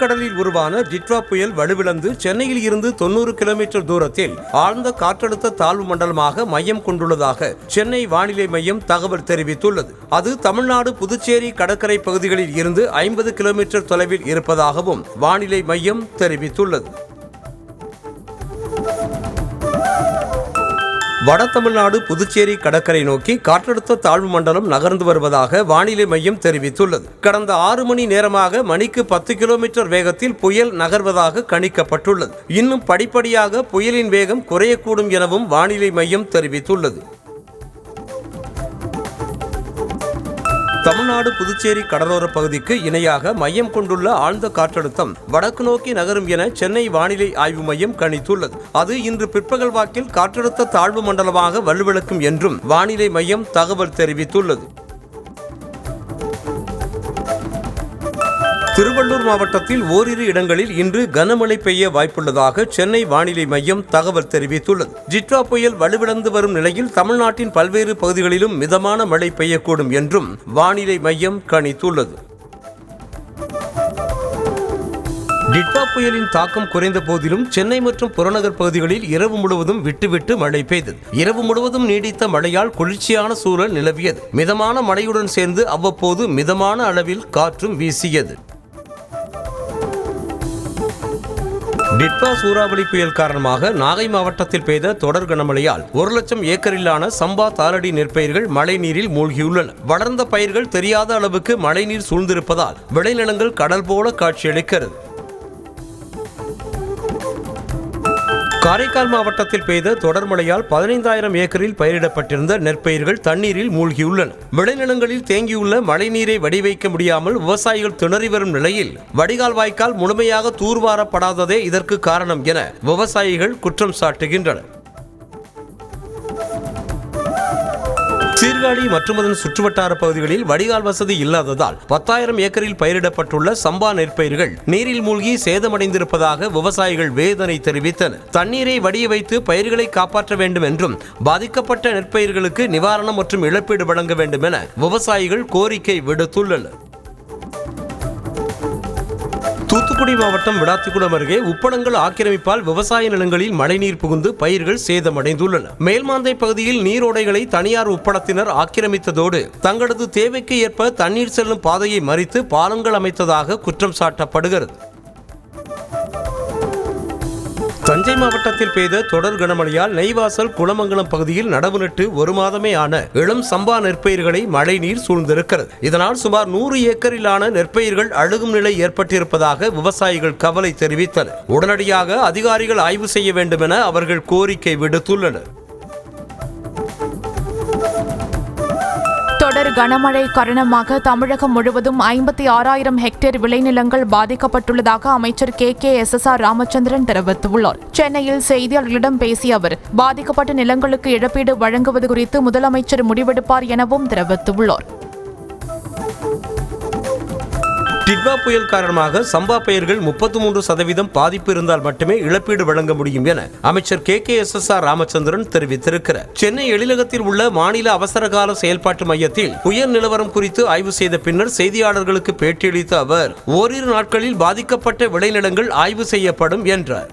வங்கக்கடலில் உருவான டிட்வா புயல் வலுவிழந்து சென்னையில் இருந்து 90 கிலோமீட்டர் தூரத்தில் ஆழ்ந்த காற்றழுத்த தாழ்வு மண்டலமாக மையம் கொண்டுள்ளதாக சென்னை வானிலை மையம் தகவல் தெரிவித்துள்ளது. அது தமிழ்நாடு புதுச்சேரி கடற்கரை பகுதிகளில் இருந்து 50 கிலோமீட்டர் தொலைவில் இருப்பதாகவும் வானிலை மையம் தெரிவித்துள்ளது. வட தமிழ்நாடு புதுச்சேரி கடற்கரை நோக்கி காற்றழுத்த தாழ்வு மண்டலம் நகர்ந்து வருவதாக வானிலை மையம் தெரிவித்துள்ளது. கடந்த 6 மணி நேரமாக மணிக்கு 10 கிலோமீட்டர் வேகத்தில் புயல் நகர்வதாக கணிக்கப்பட்டுள்ளது. இன்னும் படிப்படியாக புயலின் வேகம் குறையக்கூடும் எனவும் வானிலை மையம் தெரிவித்துள்ளது. தமிழ்நாடு புதுச்சேரி கடலோர பகுதிக்கு இணையாக மையம் கொண்டுள்ள ஆழ்ந்த காற்றழுத்தம் வடக்கு நோக்கி நகரும் என சென்னை வானிலை ஆய்வு மையம் கணித்துள்ளது. அது இன்று பிற்பகல் வாக்கில் காற்றழுத்த தாழ்வு மண்டலமாக வலுவிழக்கும் என்றும் வானிலை மையம் தகவல் தெரிவித்துள்ளது. திருவள்ளூர் மாவட்டத்தில் ஓரிரு இடங்களில் இன்று கனமழை பெய்ய வாய்ப்புள்ளதாக சென்னை வானிலை மையம் தகவல் தெரிவித்துள்ளது. டிட்வா புயல் வலுவிழந்து வரும் நிலையில் தமிழ்நாட்டின் பல்வேறு பகுதிகளிலும் மிதமான மழை பெய்யக்கூடும் என்றும் வானிலை மையம் கணித்துள்ளது. டிட்வா புயலின் தாக்கம் குறைந்த போதிலும் சென்னை மற்றும் புறநகர் பகுதிகளில் இரவு முழுவதும் விட்டுவிட்டு மழை பெய்தது. இரவு முழுவதும் நீடித்த மழையால் குளிர்ச்சியான சூழல் நிலவியது. மிதமான மழையுடன் சேர்ந்து அவ்வப்போது மிதமான அளவில் காற்றும் வீசியது. டிட்வா சூறாவளி புயல் காரணமாக நாகை மாவட்டத்தில் பெய்த தொடர் கனமழையால் 1 லட்சம் ஏக்கரிலான சம்பா தாளடி நெற்பயிர்கள் மழைநீரில் மூழ்கியுள்ளன. வளர்ந்த பயிர்கள் தெரியாத அளவுக்கு மழைநீர் சூழ்ந்திருப்பதால் விளைநிலங்கள் கடல் போல காட்சியளிக்கிறது. காரைக்கால் மாவட்டத்தில் பெய்த தொடர் மழையால் 15,000 ஏக்கரில் பயிரிடப்பட்டிருந்த நெற்பயிர்கள் தண்ணீரில் மூழ்கியுள்ளன. விளைநிலங்களில் தேங்கியுள்ள மழைநீரை வடிவைக்க முடியாமல் விவசாயிகள் திணறி வரும் நிலையில் வடிகால் வாய்க்கால் முழுமையாக தூர்வாரப்படாததே இதற்கு காரணம் என விவசாயிகள் குற்றம் சாட்டுகின்றனர். சீர்காழி மற்றும் அதன் சுற்றுவட்டார பகுதிகளில் வடிகால் வசதி இல்லாததால் 10,000 ஏக்கரில் பயிரிடப்பட்டுள்ள சம்பா நெற்பயிர்கள் நீரில் மூழ்கி சேதமடைந்திருப்பதாக விவசாயிகள் வேதனை தெரிவித்தனர். தண்ணீரை வடிய வைத்து பயிர்களை காப்பாற்ற வேண்டும் என்றும் பாதிக்கப்பட்ட நெற்பயிர்களுக்கு நிவாரணம் மற்றும் இழப்பீடு வழங்க வேண்டும் என விவசாயிகள் கோரிக்கை விடுத்துள்ளனர். தூத்துக்குடி மாவட்டம் விளாத்திக்குளம் அருகே உப்பளங்கள் ஆக்கிரமிப்பால் விவசாய நிலங்களில் மழைநீர் புகுந்து பயிர்கள் சேதமடைந்துள்ளன. மேல்மாந்தை பகுதியில் நீரோடைகளை தனியார் உப்பளத்தினர் ஆக்கிரமித்ததோடு தங்களது தேவைக்கு ஏற்ப தண்ணீர் செல்லும் பாதையை மறித்து பாலங்கள் அமைத்ததாக குற்றம் சாட்டப்படுகிறது. தஞ்சை மாவட்டத்தில் பெய்த தொடர் கனமழையால் நெய்வாசல் குளமங்கலம் பகுதியில் நடவு நட்டு 1 மாதமே ஆன இளம் சம்பா நெற்பயிர்களை மழைநீர் சூழ்ந்திருக்கிறது. இதனால் சுமார் 100 ஏக்கரிலான நெற்பயிர்கள் அழுகும் நிலை ஏற்பட்டிருப்பதாக விவசாயிகள் கவலை தெரிவித்தனர். உடனடியாக அதிகாரிகள் ஆய்வு செய்ய வேண்டும் என அவர்கள் கோரிக்கை விடுத்துள்ளனர். தொடர் கனமழை காரணமாக தமிழகம் முழுவதும் 56,000 ஹெக்டேர் விளைநிலங்கள் பாதிக்கப்பட்டுள்ளதாக அமைச்சர் KKSSR ராமச்சந்திரன் தெரிவித்துள்ளார். சென்னையில் செய்தியாளர்களிடம் பேசிய அவர் பாதிக்கப்பட்ட நிலங்களுக்கு இழப்பீடு வழங்குவது குறித்து முதலமைச்சர் முடிவெடுப்பார் எனவும் தெரிவித்துள்ளார். டிட்வா புயல் காரணமாக சம்பா பயிர்கள் 33% பாதிப்பு இருந்தால் மட்டுமே இழப்பீடு வழங்க முடியும் என அமைச்சர் KKSSR ராமச்சந்திரன் தெரிவித்திருக்கிறார். சென்னை எழிலகத்தில் உள்ள மாநில அவசரகால செயல்பாட்டு மையத்தில் புயல் நிலவரம் குறித்து ஆய்வு செய்த பின்னர் செய்தியாளர்களுக்கு பேட்டியளித்த அவர் ஓரிரு நாட்களில் பாதிக்கப்பட்ட விளைநிலங்கள் ஆய்வு செய்யப்படும் என்றார்.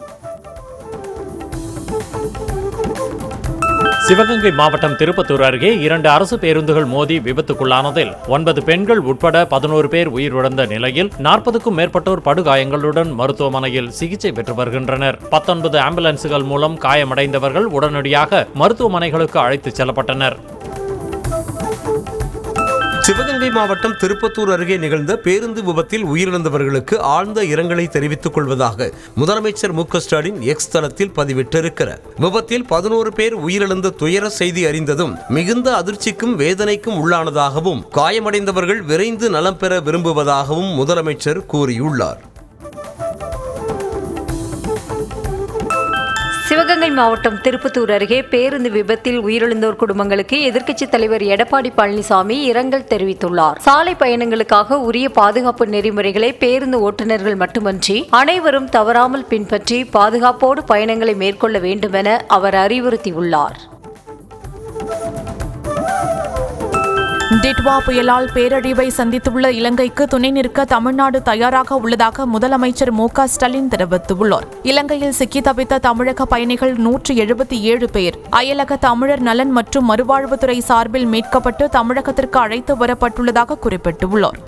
சிவகங்கை மாவட்டம் திருப்பத்தூர் அருகே 2 அரசு பேருந்துகள் மோதி விபத்துக்குள்ளானதில் 9 பெண்கள் உட்பட 11 பேர் உயிரிழந்த நிலையில் 40க்கும் மேற்பட்டோர் படுகாயங்களுடன் மருத்துவமனையில் சிகிச்சை பெற்று வருகின்றனர். 19 ஆம்புலன்ஸ்கள் மூலம் காயமடைந்தவர்கள் உடனடியாக மருத்துவமனைகளுக்கு அழைத்துச் செல்லப்பட்டனர். சிவகங்கை மாவட்டம் திருப்பத்தூர் அருகே நிகழ்ந்த பேருந்து விபத்தில் உயிரிழந்தவர்களுக்கு ஆழ்ந்த இரங்கலை தெரிவித்துக் கொள்வதாக முதலமைச்சர் மு.க. ஸ்டாலின் எக்ஸ் தளத்தில் பதிவிட்டிருக்கிறார். விபத்தில் 11 பேர் உயிரிழந்த துயர செய்தி அறிந்ததும் மிகுந்த அதிர்ச்சிக்கும் வேதனைக்கும் உள்ளானதாகவும் காயமடைந்தவர்கள் விரைந்து நலம் பெற விரும்புவதாகவும் முதலமைச்சர் கூறியுள்ளார். சிவகங்கை மாவட்டம் திருப்பத்தூர் அருகே பேருந்து விபத்தில் உயிரிழந்தோர் குடும்பங்களுக்கு எதிர்க்கட்சித் தலைவர் எடப்பாடி பழனிசாமி இரங்கல் தெரிவித்துள்ளார். சாலை பயணங்களுக்காக உரிய பாதுகாப்பு நெறிமுறைகளை பேருந்து ஓட்டுநர்கள் மட்டுமன்றி அனைவரும் தவறாமல் பின்பற்றி பாதுகாப்போடு பயணங்களை மேற்கொள்ள வேண்டும் என அவர் அறிவுறுத்தியுள்ளார். டிட்வா புயலால் பேரழிவை சந்தித்துள்ள இலங்கைக்கு துணை நிற்க தமிழ்நாடு தயாராக உள்ளதாக முதலமைச்சர் மு.க. ஸ்டாலின் தெரிவித்துள்ளார். இலங்கையில் சிக்கி தவித்த தமிழக பயணிகள் 177 பேர் அயலக தமிழர் நலன் மற்றும் மறுவாழ்வுத்துறை சார்பில் மீட்கப்பட்டு தமிழகத்திற்கு அழைத்து வரப்பட்டுள்ளதாக குறிப்பிட்டுள்ளார்.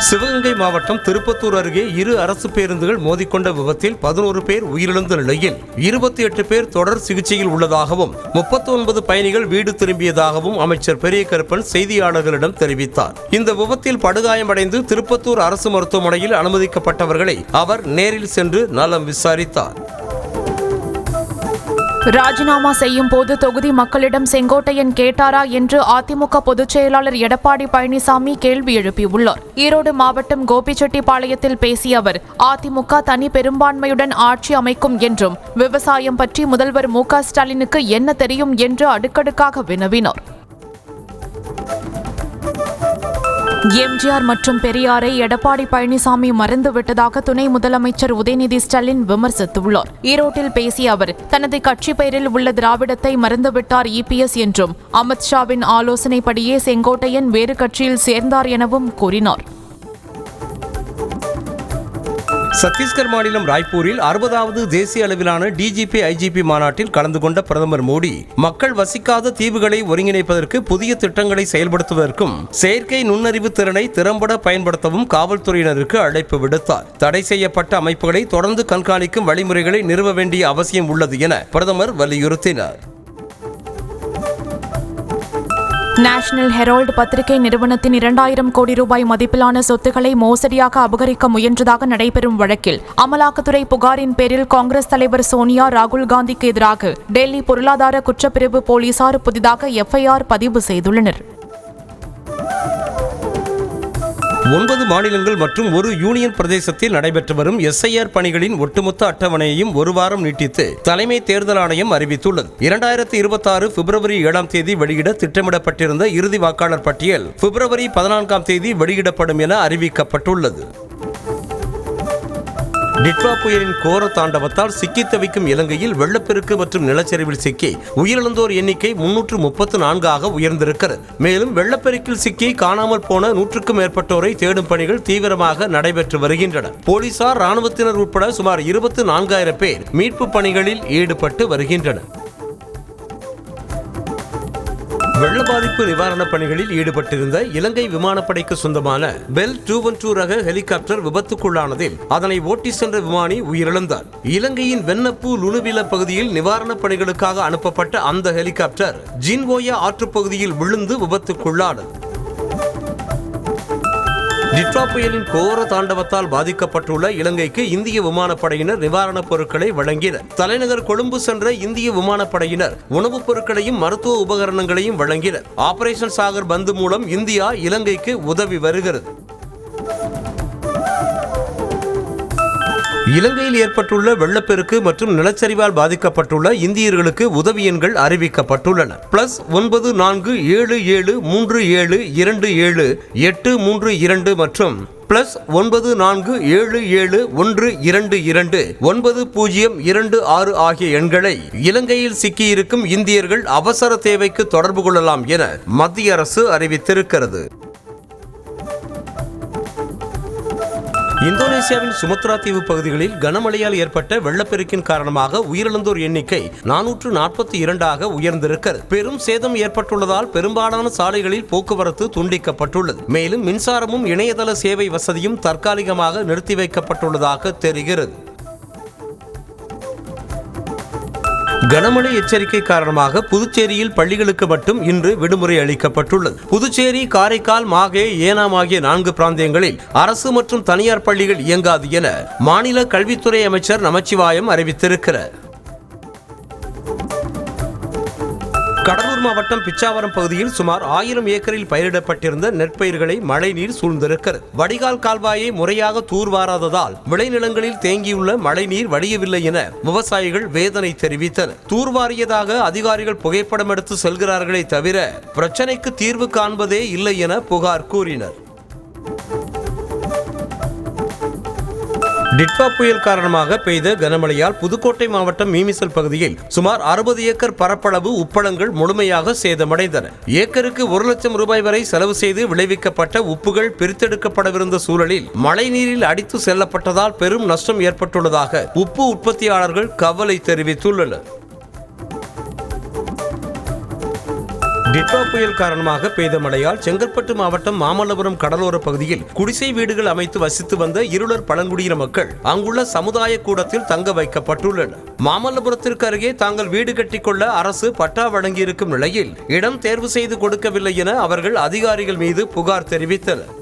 சிவகங்கை மாவட்டம் திருப்பத்தூர் அருகே இரு அரசு பேருந்துகள் மோதிக்கொண்ட விபத்தில் 11 பேர் உயிரிழந்த நிலையில் 28 பேர் தொடர் சிகிச்சையில் உள்ளதாகவும் 39 பயணிகள் வீடு திரும்பியதாகவும் அமைச்சர் பெரிய கருப்பன் செய்தியாளர்களிடம் தெரிவித்தார். இந்த விபத்தில் படுகாயமடைந்து திருப்பத்தூர் அரசு மருத்துவமனையில் அனுமதிக்கப்பட்டவர்களை அவர் நேரில் சென்று நலம் விசாரித்தார். ராஜினாமா செய்யும் போது தொகுதி மக்களிடம் செங்கோட்டையன் கேட்டாரா என்று அதிமுக பொதுச் செயலாளர் எடப்பாடி பழனிசாமி கேள்வி எழுப்பியுள்ளார். ஈரோடு மாவட்டம் கோபிச்செட்டிப்பாளையத்தில் பேசிய அவர் அதிமுக தனி பெரும்பான்மையுடன் ஆட்சி அமைக்கும் என்றும் விவசாயம் பற்றி முதல்வர் மு.க. ஸ்டாலினுக்கு என்ன தெரியும் என்று அடுக்கடுக்காக வினவினார். எம்ஜிஆர் மற்றும் பெரியாரை எடப்பாடி பழனிசாமி மறந்துவிட்டதாக துணை முதலமைச்சர் உதயநிதி ஸ்டாலின் விமர்சித்துள்ளார். ஈரோட்டில் பேசிய அவர் தனது கட்சி பெயரில் உள்ள திராவிடத்தை மறந்துவிட்டார் இபிஎஸ் என்றும் அமித்ஷாவின் ஆலோசனைப்படியே செங்கோட்டையன் வேறு கட்சியில் சேர்ந்தார் எனவும் கூறினார். சத்தீஸ்கர் மாநிலம் ராய்ப்பூரில் 60வது தேசிய அளவிலான டிஜிபி ஐஜிபி மாநாட்டில் கலந்து கொண்ட பிரதமர் மோடி மக்கள் வசிக்காத தீவுகளை ஒருங்கிணைப்பதற்கு புதிய திட்டங்களை செயல்படுத்துவதற்கும் செயற்கை நுண்ணறிவு திறனை திறம்பட பயன்படுத்தவும் காவல்துறையினருக்கு அழைப்பு விடுத்தார். தடை செய்யப்பட்ட அமைப்புகளை தொடர்ந்து கண்காணிக்கும் வழிமுறைகளை நிறுவ வேண்டிய அவசியம் உள்ளது என பிரதமர் வலியுறுத்தினார். நேஷனல் ஹெரால்டு பத்திரிகை நிறுவனத்தின் 2000 கோடி ரூபாய் மதிப்பிலான சொத்துக்களை மோசடியாக அபகரிக்க முயன்றதாக நடைபெறும் வழக்கில் அமலாக்கத்துறை புகாரின் பேரில் காங்கிரஸ் தலைவர் சோனியா ராகுல் காந்திக்கு எதிராக டெல்லி பொருளாதார குற்றப்பிரிவு போலீசார் புதிதாக எஃப்ஐஆர் பதிவு செய்துள்ளனர். 9 மாநிலங்கள் மற்றும் ஒரு யூனியன் பிரதேசத்தில் நடைபெற்று வரும் எஸ்ஐஆர் பணிகளின் ஒட்டுமொத்த அட்டவணையையும் ஒரு வாரம் நீட்டித்து தலைமை தேர்தல் ஆணையம் அறிவித்துள்ளது. 2026 பிப்ரவரி 7ஆம் தேதி வெளியிட திட்டமிடப்பட்டிருந்த இறுதி வாக்காளர் பட்டியல் பிப்ரவரி 14ஆம் தேதி வெளியிடப்படும் என அறிவிக்கப்பட்டுள்ளது. டிட்வா புயலின் கோர தாண்டவத்தால் சிக்கி தவிக்கும் இலங்கையில் வெள்ளப்பெருக்கு மற்றும் நிலச்சரிவில் சிக்கி உயிரிழந்தோர் எண்ணிக்கை 334 உயர்ந்திருக்கிறது. மேலும் வெள்ளப்பெருக்கில் சிக்கி காணாமல் போன 100க்கும் மேற்பட்டோரை தேடும் பணிகள் தீவிரமாக நடைபெற்று வருகின்றன. போலீசார், ராணுவத்தினர் உட்பட சுமார் 24,000 பேர் மீட்பு பணிகளில் ஈடுபட்டு வருகின்றனர். வெள்ள பாதிப்பு நிவாரணப் பணிகளில் ஈடுபட்டிருந்த இலங்கை விமானப்படைக்கு சொந்தமான பெல் 212 ரக ஹெலிகாப்டர் விபத்துக்குள்ளானதில் அதனை ஓட்டி சென்ற விமானி உயிரிழந்தார். இலங்கையின் வென்னப்பு லுணுவில பகுதியில் நிவாரணப் பணிகளுக்காக அனுப்பப்பட்ட அந்த ஹெலிகாப்டர் ஜின்வோயா ஆற்றுப்பகுதியில் விழுந்து விபத்துக்குள்ளானது. டிட்வா புயலின் கோர தாண்டவத்தால் பாதிக்கப்பட்டுள்ள இலங்கைக்கு இந்திய விமானப்படையினர் நிவாரணப் பொருட்களை வழங்கினர். தலைநகர் கொழும்பு சென்ற இந்திய விமானப்படையினர் உணவுப் பொருட்களையும் மருத்துவ உபகரணங்களையும் வழங்கினர். ஆபரேஷன் சாகர் பந்து மூலம் இந்தியா இலங்கைக்கு உதவி வருகிறது. இலங்கையில் ஏற்பட்டுள்ள வெள்ளப்பெருக்கு மற்றும் நிலச்சரிவால் பாதிக்கப்பட்டுள்ள இந்தியர்களுக்கு உதவி எண்கள் அறிவிக்கப்பட்டுள்ளன. +94773727 மற்றும் +947712290026 ஆகிய எண்களை இலங்கையில் சிக்கியிருக்கும் இந்தியர்கள் அவசர தேவைக்கு தொடர்பு கொள்ளலாம் என மத்திய அரசு அறிவித்திருக்கிறது. இந்தோனேசியாவின் சுமத்ரா தீவு பகுதிகளில் கனமழையால் ஏற்பட்ட வெள்ளப்பெருக்கின் காரணமாக உயிரிழந்தோர் எண்ணிக்கை 442 உயர்ந்திருக்கிறது. பெரும் சேதம் ஏற்பட்டுள்ளதால் பெரும்பாலான சாலைகளில் போக்குவரத்து துண்டிக்கப்பட்டுள்ளது. மேலும் மின்சாரமும் இணையதள சேவை வசதியும் தற்காலிகமாக நிறுத்தி வைக்கப்பட்டுள்ளதாக தெரிகிறது. கனமழை எச்சரிக்கை காரணமாக புதுச்சேரியில் பள்ளிகளுக்கு மட்டும் இன்று விடுமுறை அளிக்கப்பட்டுள்ளது. புதுச்சேரி, காரைக்கால், மாஹே, ஏனாம் ஆகிய 4 பிராந்தியங்களில் அரசு மற்றும் தனியார் பள்ளிகள் இயங்காது என மாநில கல்வித்துறை அமைச்சர் நமச்சிவாயம் அறிவித்திருக்கிறார். கடலூர் மாவட்டம் பிச்சாவரம் பகுதியில் சுமார் 1000 ஏக்கரில் பயிரிடப்பட்டிருந்த நெற்பயிர்களை மழைநீர் சூழ்ந்திருக்கிறது. வடிகால் கால்வாயை முறையாக தூர்வாராததால் விளைநிலங்களில் தேங்கியுள்ள மழைநீர் வடியவில்லை என விவசாயிகள் வேதனை தெரிவித்தனர். தூர்வாரியதாக அதிகாரிகள் புகைப்படம் எடுத்து செல்கிறார்களே தவிர பிரச்சனைக்கு தீர்வு காண்பதே இல்லை என புகார் கூறினர். டிட்வா புயல் காரணமாக பெய்த கனமழையால் புதுக்கோட்டை மாவட்டம் மீமிசல் பகுதியில் சுமார் 60 ஏக்கர் பரப்பளவு உப்பளங்கள் முழுமையாக சேதமடைந்தன. ஏக்கருக்கு 1 லட்சம் ரூபாய் வரை செலவு செய்து விளைவிக்கப்பட்ட உப்புகள் பிரித்தெடுக்கப்படவிருந்த சூழலில் மழைநீரில் அடித்து செல்லப்பட்டதால் பெரும் நஷ்டம் ஏற்பட்டுள்ளதாக உப்பு உற்பத்தியாளர்கள் கவலை தெரிவித்துள்ளனர். டிட்வா புயல் காரணமாக பெய்த மழையால் செங்கல்பட்டு மாவட்டம் மாமல்லபுரம் கடலோர பகுதியில் குடிசை வீடுகள் அமைத்து வசித்து வந்த இருளர் பழங்குடியின மக்கள் அங்குள்ள சமுதாய கூடத்தில் தங்க வைக்கப்பட்டுள்ளனர். மாமல்லபுரத்திற்கு அருகே தாங்கள் வீடு கட்டிக்கொள்ள அரசு பட்டா வழங்கியிருக்கும் நிலையில் இடம் தேர்வு செய்து கொடுக்கவில்லை என அவர்கள் அதிகாரிகள் மீது புகார் தெரிவித்தனர்.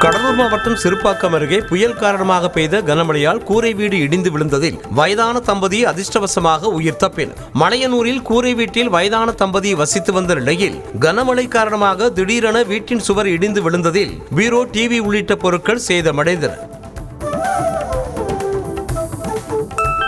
கடலூர் மாவட்டம் சிறுபாக்கம் அருகே புயல் காரணமாக பெய்த கனமழையால் கூரை வீடு இடிந்து விழுந்ததில் வயதான தம்பதி அதிர்ஷ்டவசமாக உயிர் தப்பினர். மலையனூரில் கூரை வீட்டில் வயதான தம்பதி வசித்து வந்த நிலையில் கனமழை காரணமாக திடீரென வீட்டின் சுவர் இடிந்து விழுந்ததில் பீரோ, டிவி உள்ளிட்ட பொருட்கள் சேதமடைந்தன.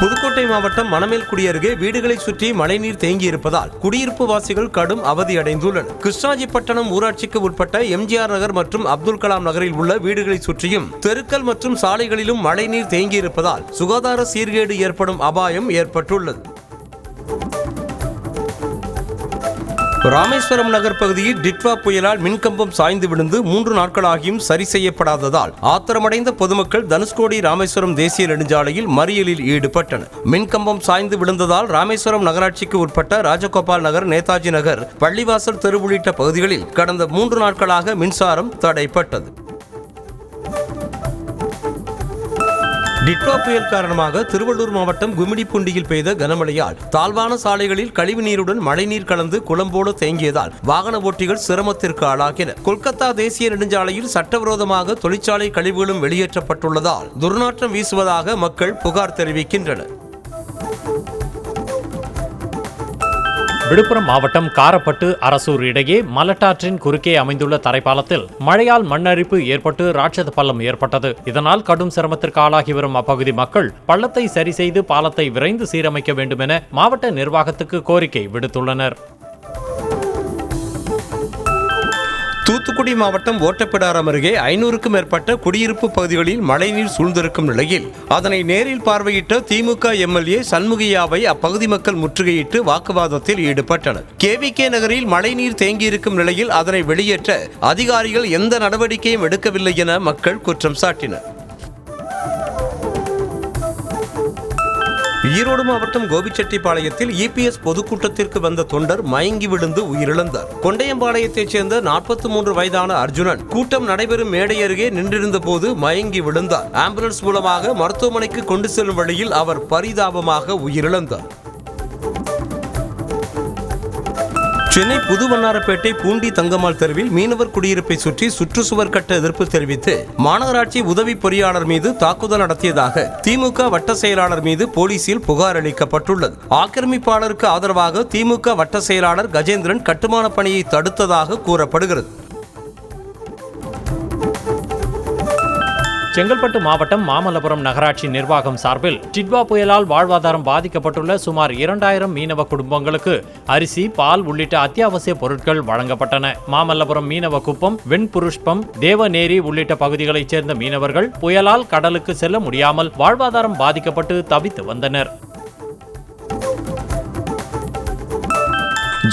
புதுக்கோட்டை மாவட்டம் மணமேல்குடி அருகே வீடுகளை சுற்றி மழைநீர் தேங்கியிருப்பதால் குடியிருப்பு வாசிகள் கடும் அவதியடைந்துள்ளனர். கிருஷ்ணாஜிப்பட்டினம் ஊராட்சிக்கு உட்பட்ட எம்ஜிஆர் நகர் மற்றும் அப்துல் கலாம் நகரில் உள்ள வீடுகளை சுற்றியும் தெருக்கள் மற்றும் சாலைகளிலும் மழைநீர் தேங்கியிருப்பதால் சுகாதார சீர்கேடு ஏற்படும் அபாயம் ஏற்பட்டுள்ளது. ராமேஸ்வரம் நகர் பகுதியில் டிட்வா புயலால் மின்கம்பம் சாய்ந்து விழுந்து 3 நாட்களாகியும் சரி செய்யப்படாததால் ஆத்திரமடைந்த பொதுமக்கள் தனுஷ்கோடி ராமேஸ்வரம் தேசிய நெடுஞ்சாலையில் மறியலில் ஈடுபட்டனர். மின்கம்பம் சாய்ந்து விழுந்ததால் ராமேஸ்வரம் நகராட்சிக்கு உட்பட்ட ராஜகோபால் நகர், நேதாஜி நகர், பள்ளிவாசல் தெரு உள்ளிட்ட பகுதிகளில் கடந்த 3 நாட்களாக மின்சாரம் தடைப்பட்டது. டிட்வா புயல் காரணமாக திருவள்ளூர் மாவட்டம் கும்மிடிப்பூண்டியில் பெய்த கனமழையால் தாழ்வான சாலைகளில் கழிவுநீருடன் மழைநீர் கலந்து குளம்போல தேங்கியதால் வாகன ஓட்டிகள் சிரமத்திற்கு ஆளாகினர். கொல்கத்தா தேசிய நெடுஞ்சாலையில் சட்டவிரோதமாக தொழிற்சாலை கழிவுகளும் வெளியேற்றப்பட்டுள்ளதால் துர்நாற்றம் வீசுவதாக மக்கள் புகார் தெரிவிக்கின்றனர். விழுப்புரம் மாவட்டம் காரப்பட்டு அரசூர் இடையே மலட்டாற்றின் குறுக்கே அமைந்துள்ள தரைப்பாலத்தில் மழையால் மண்ணரிப்பு ஏற்பட்டு ராட்சத பள்ளம் ஏற்பட்டது. இதனால் கடும் சிரமத்திற்கு ஆளாகி வரும் அப்பகுதி மக்கள் பள்ளத்தை சரி செய்து பாலத்தை விரைந்து சீரமைக்க வேண்டும் என மாவட்ட நிர்வாகத்துக்கு கோரிக்கை விடுத்துள்ளனர். தூத்துக்குடி மாவட்டம் ஓட்டப்பிடாரம் அருகே 500க்கும் மேற்பட்ட குடியிருப்பு பகுதிகளில் மழைநீர் சூழ்ந்திருக்கும் நிலையில் அதனை நேரில் பார்வையிட்ட திமுக எம்எல்ஏ சண்முகையாவை அப்பகுதி மக்கள் முற்றுகையிட்டு வாக்குவாதத்தில் ஈடுபட்டனர். KVK நகரில் மழைநீர் தேங்கியிருக்கும் நிலையில் அதனை வெளியேற்ற அதிகாரிகள் எந்த நடவடிக்கையும் எடுக்கவில்லை என மக்கள் குற்றம் சாட்டினர். ஈரோடு மாவட்டம் கோபிச்செட்டிப்பாளையத்தில் EPS பொதுக்கூட்டத்திற்கு வந்த தொண்டர் மயங்கி விழுந்து உயிரிழந்தார். கொண்டையம்பாளையத்தைச் சேர்ந்த 43 வயதான அர்ஜுனன் கூட்டம் நடைபெறும் மேடை அருகே நின்றிருந்த போது மயங்கி விழுந்தார். ஆம்புலன்ஸ் மூலமாக மருத்துவமனைக்கு கொண்டு செல்லும் வழியில் அவர் பரிதாபமாக உயிரிழந்தார். சென்னை புதுவண்ணாரப்பேட்டை பூண்டி தங்கம்மாள் தெருவில் மீனவர் குடியிருப்பை சுற்றி சுற்றுச்சுவர் கட்ட எதிர்ப்பு தெரிவித்து மாநகராட்சி உதவி பொறியாளர் மீது தாக்குதல் நடத்தியதாக திமுக வட்ட செயலாளர் மீது போலீசில் புகார் அளிக்கப்பட்டுள்ளது. ஆக்கிரமிப்பாளருக்கு ஆதரவாக திமுக வட்ட செயலாளர் கஜேந்திரன் கட்டுமான பணியை தடுத்ததாக கூறப்படுகிறது. செங்கல்பட்டு மாவட்டம் மாமல்லபுரம் நகராட்சி நிர்வாகம் சார்பில் டிட்வா புயலால் வாழ்வாதாரம் பாதிக்கப்பட்டுள்ள சுமார் 2000 மீனவ குடும்பங்களுக்கு அரிசி, பால் உள்ளிட்ட அத்தியாவசிய பொருட்கள் வழங்கப்பட்டன. மாமல்லபுரம் மீனவ குப்பம், வெண்புருஷ்பம், தேவநேரி உள்ளிட்ட பகுதிகளைச் சேர்ந்த மீனவர்கள் புயலால் கடலுக்கு செல்ல முடியாமல் வாழ்வாதாரம் பாதிக்கப்பட்டு தவித்து வந்தனர்.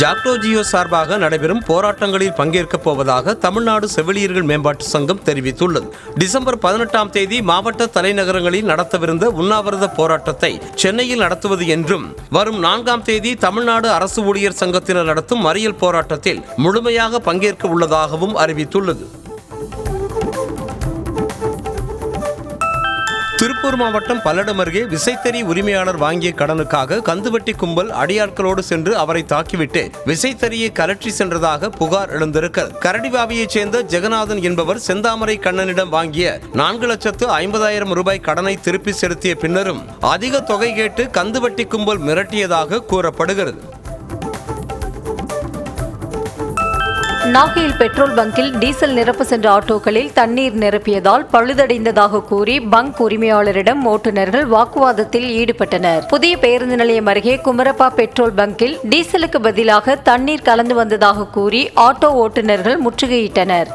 ஜாக்டோ ஜியோ சார்பாக நடைபெறும் போராட்டங்களில் பங்கேற்கப் போவதாக தமிழ்நாடு செவிலியர்கள் மேம்பாட்டு சங்கம் தெரிவித்துள்ளது. டிசம்பர் 18ஆம் தேதி மாவட்ட தலைநகரங்களில் நடத்தவிருந்த உண்ணாவிரத போராட்டத்தை சென்னையில் நடத்துவது என்றும், வரும் 4ஆம் தேதி தமிழ்நாடு அரசு ஊழியர் சங்கத்தினர் நடத்தும் மறியல் போராட்டத்தில் முழுமையாக பங்கேற்க உள்ளதாகவும் அறிவித்துள்ளது. திருப்பூர் மாவட்டம் பல்லடம் அருகே விசைத்தறி உரிமையாளர் வாங்கிய கடனுக்காக கந்துவட்டி கும்பல் அடியாட்களோடு சென்று அவரை தாக்கிவிட்டு விசைத்தறியை கலற்றி சென்றதாக புகார் எழுந்திருக்கிறது. கரடிவாவியைச் சேர்ந்த ஜெகநாதன் என்பவர் செந்தாமரை கண்ணனிடம் வாங்கிய 4,50,000 ரூபாய் கடனை திருப்பி செலுத்திய பின்னரும் அதிக தொகை கேட்டு கந்துவட்டி கும்பல் மிரட்டியதாக கூறப்படுகிறது. நாகையில் பெட்ரோல் பங்கில் டீசல் நிரப்ப சென்ற ஆட்டோக்களில் தண்ணீர் நிரப்பியதால் பழுதடைந்ததாக கூறி பங்க் உரிமையாளரிடம் ஓட்டுநர்கள் வாக்குவாதத்தில் ஈடுபட்டனர். புதிய பேருந்து நிலையம் அருகே குமரப்பா பெட்ரோல் பங்கில் டீசலுக்கு பதிலாக தண்ணீர் கலந்து வந்ததாக கூறி ஆட்டோ ஓட்டுநர்கள் முற்றுகையிட்டனர்.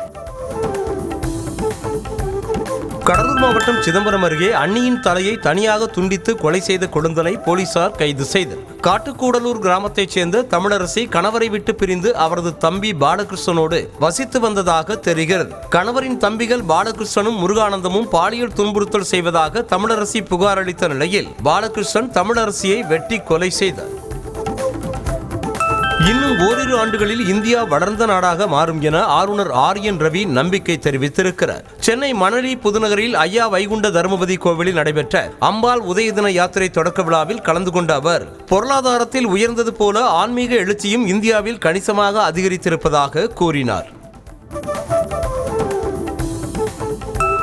கடலூர் மாவட்டம் சிதம்பரம் அருகே அண்ணியின் தலையை தனியாக துண்டித்து கொலை செய்த கொடுந்தனை போலீசார் கைது செய்தனர். காட்டுக்கூடலூர் கிராமத்தைச் சேர்ந்த தமிழரசி கணவரை விட்டு பிரிந்து அவரது தம்பி பாலகிருஷ்ணனோடு வசித்து வந்ததாக தெரிகிறது. கணவரின் தம்பிகள் பாலகிருஷ்ணனும் முருகானந்தமும் பாலியல் துன்புறுத்தல் செய்வதாக தமிழரசி புகார் அளித்த நிலையில் பாலகிருஷ்ணன் தமிழரசியை வெட்டி கொலை செய்தார். இன்னும் ஓரிரு ஆண்டுகளில் இந்தியா வளர்ந்த நாடாக மாறும் என ஆளுநர் ஆர்.என். ரவி நம்பிக்கை தெரிவித்திருக்கிறார். சென்னை மணலி புதுநகரில் ஐயா வைகுண்ட தர்மபதி கோவிலில் நடைபெற்ற அம்பாள் உதய தின யாத்திரை தொடக்க விழாவில் கலந்து கொண்ட அவர் பொருளாதாரத்தில் உயர்ந்தது போல ஆன்மீக எழுச்சியும் இந்தியாவில் கணிசமாக அதிகரித்திருப்பதாக கூறினார்.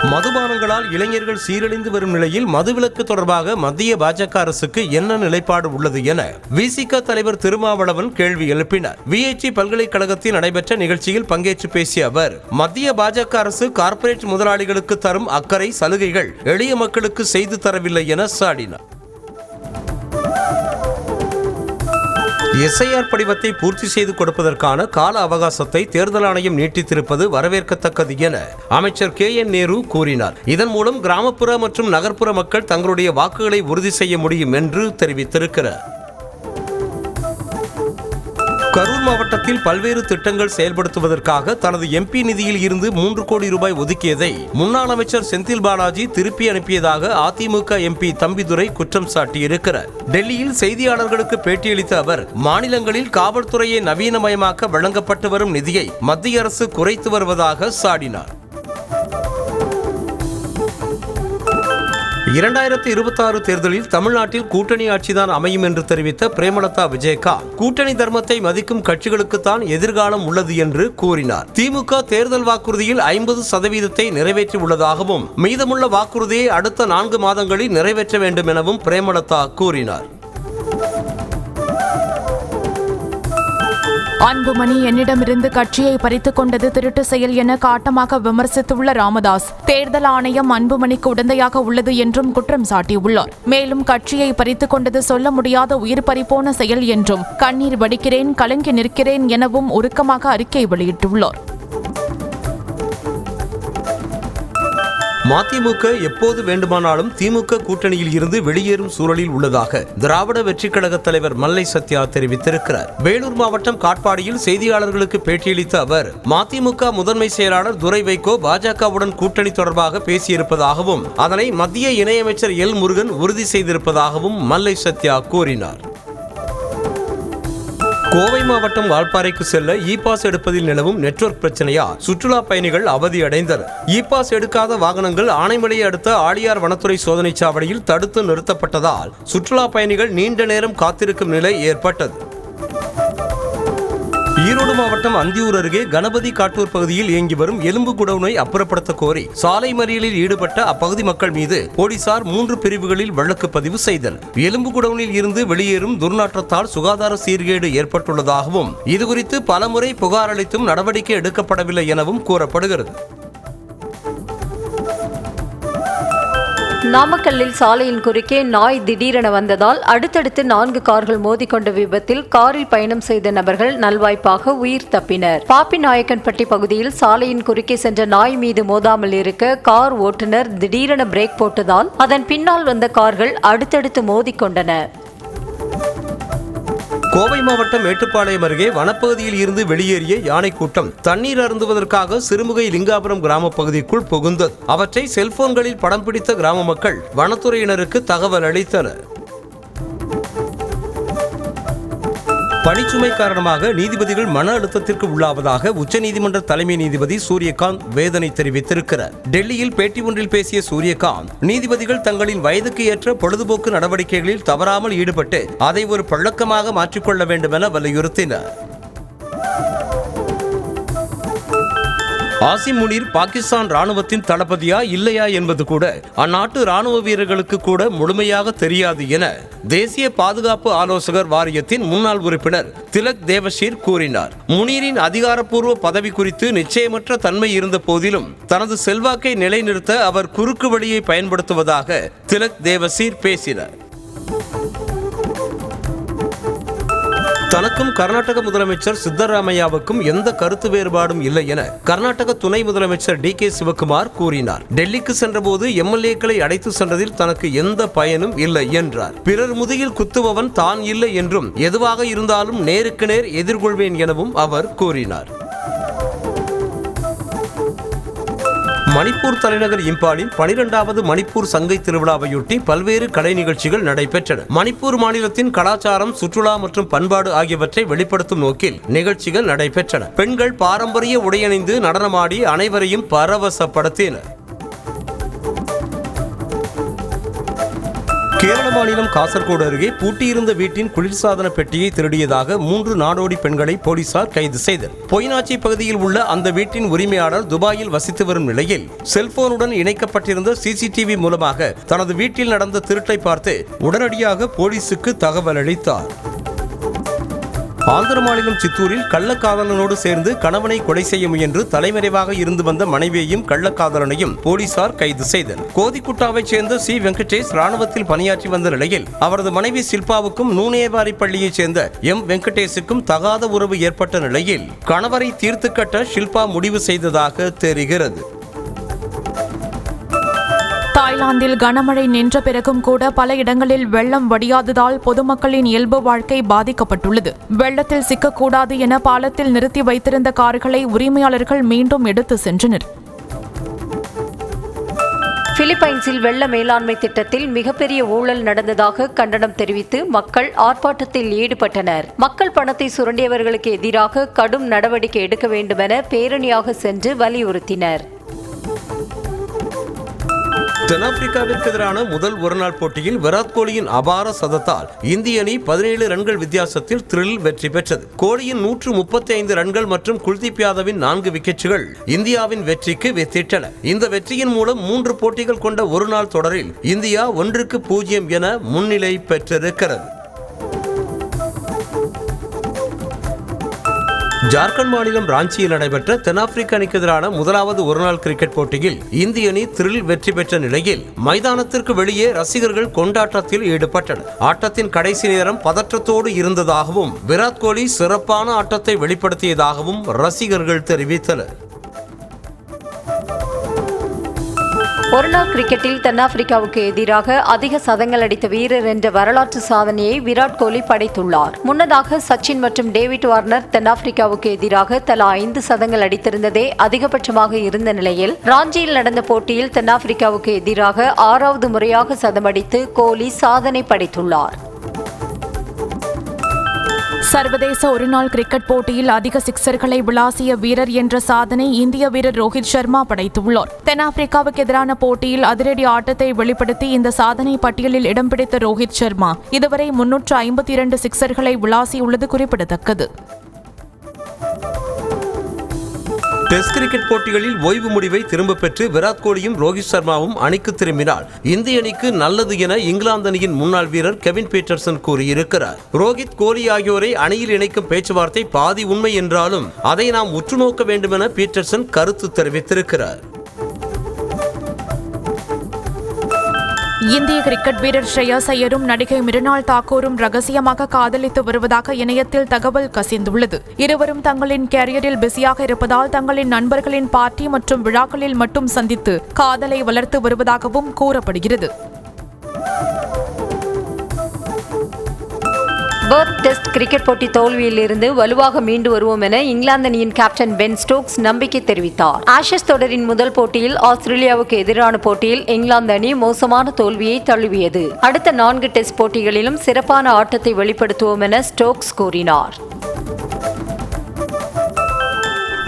மதுபானங்களால் இளைஞர்கள் சீரழிந்து வரும் நிலையில் மதுவிலக்கு தொடர்பாக மத்திய பாஜக அரசுக்கு என்ன நிலைப்பாடு உள்ளது என விசிக தலைவர் திருமாவளவன் கேள்வி எழுப்பினார். விஐடி பல்கலைக்கழகத்தில் நடைபெற்ற நிகழ்ச்சியில் பங்கேற்று பேசிய அவர் மத்திய பாஜக அரசு கார்ப்பரேட் முதலாளிகளுக்கு தரும் அக்கறை சலுகைகள் எளிய மக்களுக்கு செய்து தரவில்லை என சாடினார். எஸ்ஐஆர் படிவத்தை பூர்த்தி செய்து கொடுப்பதற்கான கால அவகாசத்தை தேர்தல் ஆணையம் நீட்டித்திருப்பது வரவேற்கத்தக்கது என அமைச்சர் KN நேரு கூறினார். இதன் மூலம் கிராமப்புற மற்றும் நகர்ப்புற மக்கள் தங்களுடைய வாக்குகளை உறுதி செய்ய முடியும் என்று தெரிவித்திருக்கிறார். கரூர் மாவட்டத்தில் பல்வேறு திட்டங்கள் செயல்படுத்துவதற்காக தனது MP நிதியில் இருந்து 3 கோடி ரூபாய் ஒதுக்கியதை முன்னாள் அமைச்சர் செந்தில் பாலாஜி திருப்பி அனுப்பியதாக அதிமுக MP தம்பிதுரை குற்றம் சாட்டியிருக்கிறார். டெல்லியில் செய்தியாளர்களுக்கு பேட்டியளித்த அவர் மாநிலங்களில் காவல்துறையை நவீனமயமாக்க வழங்கப்பட்டு வரும் நிதியை மத்திய அரசு குறைத்து வருவதாக சாடினார். 2026 தேர்தலில் தமிழ்நாட்டில் கூட்டணி ஆட்சிதான் அமையும் என்று தெரிவித்த பிரேமலதா விஜயகாந்த் கூட்டணி தர்மத்தை மதிக்கும் கட்சிகளுக்குத்தான் எதிர்காலம் உள்ளது என்று கூறினார். திமுக தேர்தல் வாக்குறுதியில் 50% நிறைவேற்றி உள்ளதாகவும் மீதமுள்ள வாக்குறுதியை அடுத்த 4 மாதங்களில் நிறைவேற்ற வேண்டும் எனவும் பிரேமலதா கூறினார். அன்புமணி என்னிடமிருந்து கட்சியை பறித்துக் கொண்டது திருட்டு செயல் என காட்டமாக விமர்சித்துள்ள ராமதாஸ் தேர்தல் ஆணையம் அன்புமணிக்கு உடந்தையாக உள்ளது என்றும் குற்றம் சாட்டியுள்ளார். மேலும் கட்சியை பறித்துக் கொண்டது சொல்ல முடியாத உயிர் பறிப்போன செயல் என்றும் கண்ணீர் வடிக்கிறேன் கலங்கி நிற்கிறேன் எனவும் உருக்கமாக அறிக்கை வெளியிட்டுள்ளார். மதிமுக எப்போது வேண்டுமானாலும் திமுக கூட்டணியில் இருந்து வெளியேறும் சூழலில் உள்ளதாக திராவிட வெற்றிக் கழக தலைவர் மல்லை சத்யா தெரிவித்திருக்கிறார். வேலூர் மாவட்டம் காட்பாடியில் செய்தியாளர்களுக்கு பேட்டியளித்த அவர் மதிமுக முதன்மை செயலாளர் துரை வைகோ பாஜகவுடன் கூட்டணி தொடர்பாக பேசியிருப்பதாகவும் அதனை மத்திய இணையமைச்சர் எல் முருகன் உறுதி செய்திருப்பதாகவும் மல்லை சத்யா கூறினார். கோவை மாவட்டம் வால்பாறைக்கு செல்ல இ-பாஸ் எடுப்பதில் நிலவும் நெட்வொர்க் பிரச்சனையால் சுற்றுலா பயணிகள் அவதியடைந்தனர். இ-பாஸ் எடுக்காத வாகனங்கள் ஆனைமலையை அடுத்த ஆழியார் வனத்துறை சோதனைச் சாவடியில் தடுத்து நிறுத்தப்பட்டதால் சுற்றுலா பயணிகள் நீண்ட நேரம் காத்திருக்கும் நிலை ஏற்பட்டது. ஈரோடு மாவட்டம் அந்தியூர் அருகே கணபதி காட்டூர் பகுதியில் இயங்கி வரும் எலும்பு குடோனை அப்புறப்படுத்த கோரி சாலை மறியலில் ஈடுபட்ட அப்பகுதி மக்கள் மீது போலீசார் 3 பிரிவுகளில் வழக்கு பதிவு செய்தனர். எலும்பு குடோனில் இருந்து வெளியேறும் துர்நாற்றத்தால் சுகாதார சீர்கேடு ஏற்பட்டுள்ளதாகவும் இதுகுறித்து பலமுறை புகார் அளித்தும் நடவடிக்கை எடுக்கப்படவில்லை எனவும் கூறப்படுகிறது. நாமக்கல்லில் சாலையின் குறுக்கே நாய் திடீரென வந்ததால் அடுத்தடுத்து 4 கார்கள் மோதிக்கொண்ட விபத்தில் காரில் பயணம் செய்த நபர்கள் நல்வாய்ப்பாக உயிர் தப்பினர். பாப்பிநாயக்கன்பட்டி பகுதியில் சாலையின் குறுக்கே சென்ற நாய் மீது மோதாமல் இருக்க கார் ஓட்டுநர் திடீரென பிரேக் போட்டதால் அதன் பின்னால் வந்த கார்கள் அடுத்தடுத்து மோதிக்கொண்டன. கோவை மாவட்டம் மேட்டுப்பாளையம் அருகே வனப்பகுதியில் இருந்து வெளியேறிய யானை கூட்டம் தண்ணீர் அருந்துவதற்காக சிறுமுகை லிங்காபுரம் கிராம பகுதிக்குள் புகுந்தது. அவற்றை செல்போன்களில் படம் பிடித்த கிராம மக்கள் வனத்துறையினருக்கு தகவல் அளித்தனர். பணிச்சுமை காரணமாக நீதிபதிகள் மன அழுத்தத்திற்கு உள்ளாவதாக உச்சநீதிமன்ற தலைமை நீதிபதி சூரியகாந்த் வேதனை தெரிவித்திருக்கிறார். டெல்லியில் பேட்டி ஒன்றில் பேசிய சூரியகாந்த் நீதிபதிகள் தங்களின் வயதுக்கு ஏற்ற பொழுதுபோக்கு நடவடிக்கைகளில் தவறாமல் ஈடுபட்டு அதை ஒரு பழக்கமாக மாற்றிக்கொள்ள வேண்டும் என வலியுறுத்தினார். ஆசிம் முனீர் பாகிஸ்தான் ராணுவத்தின் தளபதியா இல்லையா என்பது கூட அந்நாட்டு ராணுவ வீரர்களுக்கு கூட முழுமையாக தெரியாது என தேசிய பாதுகாப்பு ஆலோசகர் வாரியத்தின் முன்னாள் உறுப்பினர் திலக் தேவசீர் கூறினார். முனீரின் அதிகாரப்பூர்வ பதவி குறித்து நிச்சயமற்ற தன்மை இருந்த போதிலும் தனது செல்வாக்கை நிலைநிறுத்த அவர் குறுக்கு வழியை பயன்படுத்துவதாக திலக் தேவசீர் பேசினார். தனக்கும் கர்நாடக முதலமைச்சர் சித்தராமையாவுக்கும் எந்த கருத்து வேறுபாடும் இல்லை என கர்நாடக துணை முதலமைச்சர் DK சிவகுமார் கூறினார். டெல்லிக்கு சென்றபோது MLA-க்களை அழைத்து சென்றதில் தனக்கு எந்த பயனும் இல்லை என்றார். பிறர் முதுகில் குத்துபவன் தான் இல்லை என்றும் எதுவாக இருந்தாலும் நேருக்கு நேர் எதிர்கொள்வேன் எனவும் அவர் கூறினார். மணிப்பூர் தலைநகர் இம்பாலில் 12வது மணிப்பூர் சங்கை திருவிழாவையொட்டி பல்வேறு கலை நிகழ்ச்சிகள் நடைபெற்றன. மணிப்பூர் மாநிலத்தின் கலாச்சாரம், சுற்றுலா மற்றும் பண்பாடு ஆகியவற்றை வெளிப்படுத்தும் நோக்கில் நிகழ்ச்சிகள் நடைபெற்றன. பெண்கள் பாரம்பரிய உடையணிந்து நடனமாடி அனைவரையும் பரவசப்படுத்தினர். கேரள மாநிலம் காசர்கோடு அருகே பூட்டியிருந்த வீட்டின் குளிர்சாதன பெட்டியை திருடியதாக 3 நாடோடி பெண்களை போலீசார் கைது செய்தனர். பொய்னாச்சி பகுதியில் உள்ள அந்த வீட்டின் உரிமையாளர் துபாயில் வசித்து வரும் நிலையில் செல்போனுடன் இணைக்கப்பட்டிருந்த CCTV மூலமாக தனது வீட்டில் நடந்த திருட்டை பார்த்து உடனடியாக போலீசுக்கு தகவல் அளித்தார். ஆந்திர மாநிலம் சித்தூரில் கள்ளக்காதலனோடு சேர்ந்து கணவனை கொலை செய்ய முயன்று தலைமறைவாக இருந்து வந்த மனைவியையும் கள்ளக்காதலனையும் போலீசார் கைது செய்தனர். கோதிக்குட்டாவைச் சேர்ந்த C. வெங்கடேஷ் ராணுவத்தில் பணியாற்றி வந்த நிலையில் அவரது மனைவி சில்பாவுக்கும் நூனேவாரி பள்ளியைச் சேர்ந்த M. வெங்கடேஷுக்கும் தகாத உறவு ஏற்பட்ட நிலையில் கணவரை தீர்த்து கட்ட ஷில்பா முடிவு செய்ததாக தெரிகிறது. தாய்லாந்தில் கனமழை நின்ற பிறகும் கூட பல இடங்களில் வெள்ளம் வடியாததால் பொதுமக்களின் இயல்பு வாழ்க்கை பாதிக்கப்பட்டுள்ளது. வெள்ளத்தில் சிக்கக்கூடாது என பாலத்தில் நிறுத்தி வைத்திருந்த கார்களை உரிமையாளர்கள் மீண்டும் எடுத்து சென்றனர். பிலிப்பைன்ஸில் வெள்ள மேலாண்மை திட்டத்தில் மிகப்பெரிய ஊழல் நடந்ததாக கண்டனம் தெரிவித்து மக்கள் ஆர்ப்பாட்டத்தில் ஈடுபட்டனர். மக்கள் பணத்தை சுரண்டியவர்களுக்கு எதிராக கடும் நடவடிக்கை எடுக்க வேண்டுமென பேரணியாக சென்று வலியுறுத்தினர். தென்னாப்பிரிக்காவிற்கு எதிரான முதல் ஒருநாள் போட்டியில் விராட் கோலியின் அபார சதத்தால் இந்திய அணி 17 ரன்கள் வித்தியாசத்தில் த்ரில் வெற்றி பெற்றது. கோலியின் 135 ரன்கள் மற்றும் குல்தீப் யாதவின் 4 விக்கெட்டுகள் இந்தியாவின் வெற்றிக்கு வித்திட்டன. இந்த வெற்றியின் மூலம் 3 போட்டிகள் கொண்ட ஒருநாள் தொடரில் இந்தியா 1-0 என முன்னிலை பெற்றிருக்கிறது. ஜார்க்கண்ட் மாநிலம் ராஞ்சியில் நடைபெற்ற தென்னாப்பிரிக்க அணிக்கு எதிரான முதலாவது ஒருநாள் கிரிக்கெட் போட்டியில் இந்திய அணி த்ரில் வெற்றி பெற்ற நிலையில் மைதானத்திற்கு வெளியே ரசிகர்கள் கொண்டாட்டத்தில் ஈடுபட்டனர். ஆட்டத்தின் கடைசி நேரம் பதற்றத்தோடு இருந்ததாகவும் விராட் கோலி சிறப்பான ஆட்டத்தை வெளிப்படுத்தியதாகவும் ரசிகர்கள் தெரிவித்தனர். ஒருநாள் கிரிக்கெட்டில் தென்னாப்பிரிக்காவுக்கு எதிராக அதிக சதங்கள் அடித்த வீரர் என்ற வரலாற்று சாதனையை விராட் கோலி படைத்துள்ளார். முன்னதாக சச்சின் மற்றும் டேவிட் வார்னர் தென்னாப்பிரிக்காவுக்கு எதிராக தலா 5 சதங்கள் அடித்திருந்ததே அதிகபட்சமாக இருந்த நிலையில் ராஞ்சியில் நடந்த போட்டியில் தென்னாப்பிரிக்காவுக்கு எதிராக 6வது முறையாக சதமடித்து கோலி சாதனை படைத்துள்ளார். சர்வதேச ஒருநாள் கிரிக்கெட் போட்டியில் அதிக சிக்சர்களை விளாசிய வீரர் என்ற சாதனை இந்திய வீரர் ரோஹித் சர்மா படைத்துள்ளார். தென்னாப்பிரிக்காவுக்கு எதிரான போட்டியில் அதிரடி ஆட்டத்தை வெளிப்படுத்தி இந்த சாதனை பட்டியலில் இடம் பிடித்த ரோஹித் சர்மா இதுவரை 352 சிக்சர்களை விளாசியுள்ளது குறிப்பிடத்தக்கது. டெஸ்ட் கிரிக்கெட் போட்டிகளில் ஓய்வு முடிவை திரும்ப பெற்று விராட் கோலியும் ரோஹித் சர்மாவும் அணிக்கு திரும்பினால் இந்திய அணிக்கு நல்லது என இங்கிலாந்து அணியின் முன்னாள் வீரர் கெவின் பீட்டர்சன் கூறியிருக்கிறார். ரோஹித், கோலி ஆகியோரை அணியில் இணைக்கும் பேச்சுவார்த்தை பாதி உண்மை என்றாலும் அதை நாம் உற்று நோக்க வேண்டும் என பீட்டர்சன் கருத்து தெரிவித்திருக்கிறார். இந்திய கிரிக்கெட் வீரர் ஸ்ரேயாஸ் ஐயரும் நடிகை மிருனால் தாக்கூரும் ரகசியமாக காதலித்து வருவதாக இணையத்தில் தகவல் கசிந்துள்ளது. இருவரும் தங்களின் கேரியரில் பிஸியாக இருப்பதால் தங்களின் நண்பர்களின் பார்ட்டி மற்றும் விழாக்களில் மட்டும் சந்தித்து காதலை வளர்த்து வருவதாகவும் கூறப்படுகிறது. பெர்த் டெஸ்ட் கிரிக்கெட் போட்டி தோல்வியில் இருந்து வலுவாக மீண்டு வருவோம் என இங்கிலாந்து அணியின் கேப்டன் பென் ஸ்டோக்ஸ் நம்பிக்கை தெரிவித்தார். ஆஷஸ் தொடரின் முதல் போட்டியில் ஆஸ்திரேலியாவுக்கு எதிரான போட்டியில் இங்கிலாந்து அணி மோசமான தோல்வியை தழுவியது. அடுத்த 4 டெஸ்ட் போட்டிகளிலும் சிறப்பான ஆட்டத்தை வெளிப்படுத்துவோம் என ஸ்டோக்ஸ் கூறினார்.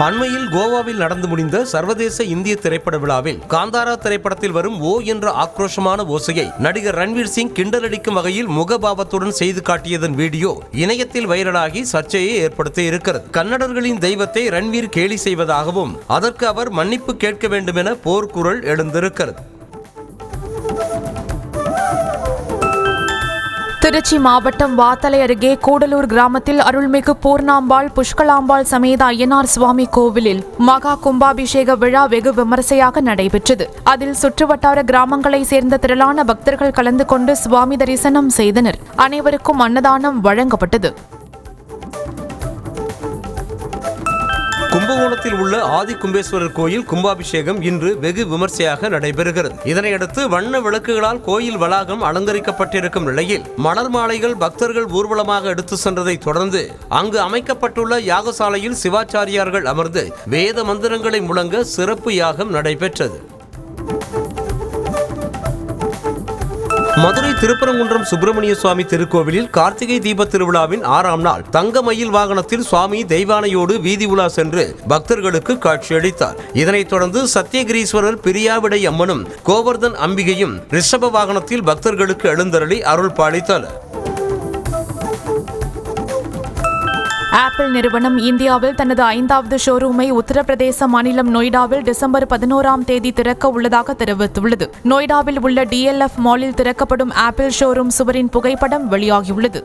அண்மையில் கோவாவில் நடந்து முடிந்த சர்வதேச இந்திய திரைப்பட விழாவில் காந்தாரா திரைப்படத்தில் வரும் ஓ என்ற ஆக்ரோஷமான ஓசையை நடிகர் ரன்வீர் சிங் கிண்டலடிக்கும் வகையில் முகபாவத்துடன் செய்து காட்டியதன் வீடியோ இணையத்தில் வைரலாகி சர்ச்சையை ஏற்படுத்தி இருக்கிறது. கன்னடர்களின் தெய்வத்தை ரன்வீர் கேலி செய்வதாகவும் அதற்கு அவர் மன்னிப்பு கேட்க வேண்டும் என போர்க்குரல் எழுந்திருக்கிறது. திருச்சி மாவட்டம் வாத்தலை அருகே கூடலூர் கிராமத்தில் அருள்மிகு பூர்ணாம்பாள் புஷ்கலாம்பாள் சமேத ஐயனார் சுவாமி கோவிலில் மகா கும்பாபிஷேக விழா வெகு விமரிசையாக நடைபெற்றது. அதில் சுற்றுவட்டார கிராமங்களை சேர்ந்த திரளான பக்தர்கள் கலந்து கொண்டு சுவாமி தரிசனம் செய்தனர். அனைவருக்கும் அன்னதானம் வழங்கப்பட்டது. கும்பகோணத்தில் உள்ள ஆதி கும்பேஸ்வரர் கோயில் கும்பாபிஷேகம் இன்று வெகு விமர்சையாக நடைபெறுகிறது. இதனையடுத்து வண்ண விளக்குகளால் கோயில் வளாகம் அலங்கரிக்கப்பட்டிருக்கும் நிலையில் மலர் மாலைகள் பக்தர்கள் ஊர்வலமாக எடுத்து சென்றதை தொடர்ந்து அங்கு அமைக்கப்பட்டுள்ள யாகசாலையில் சிவாச்சாரியார்கள் அமர்ந்து வேத மந்திரங்களை முழங்க சிறப்பு யாகம் நடைபெற்றது. மதுரை திருப்பரங்குன்றம் சுப்பிரமணிய சுவாமி திருக்கோவிலில் கார்த்திகை தீப திருவிழாவின் 6ஆம் நாள் தங்க மயில் வாகனத்தில் சுவாமி தெய்வானையோடு வீதி உலா சென்று பக்தர்களுக்கு காட்சியளித்தார். இதனைத் தொடர்ந்து சத்தியகிரீஸ்வரர் பிரியாவிடை அம்மனும் கோவர்தன் அம்பிகையும் ரிஷப வாகனத்தில் பக்தர்களுக்கு எழுந்தருளி அருள் பாலித்தனர். ஆப்பிள் நிறுவனம் இந்தியாவில் தனது 5வது ஷோரூமை உத்தரப்பிரதேச மாநிலம் நொய்டாவில் டிசம்பர் 11ஆம் தேதி திறக்க உள்ளதாக தெரிவித்துள்ளது. நொய்டாவில் உள்ள DLF மாலில் திறக்கப்படும் ஆப்பிள் ஷோரூம் சுவரின் புகைப்படம் வெளியாகியுள்ளது.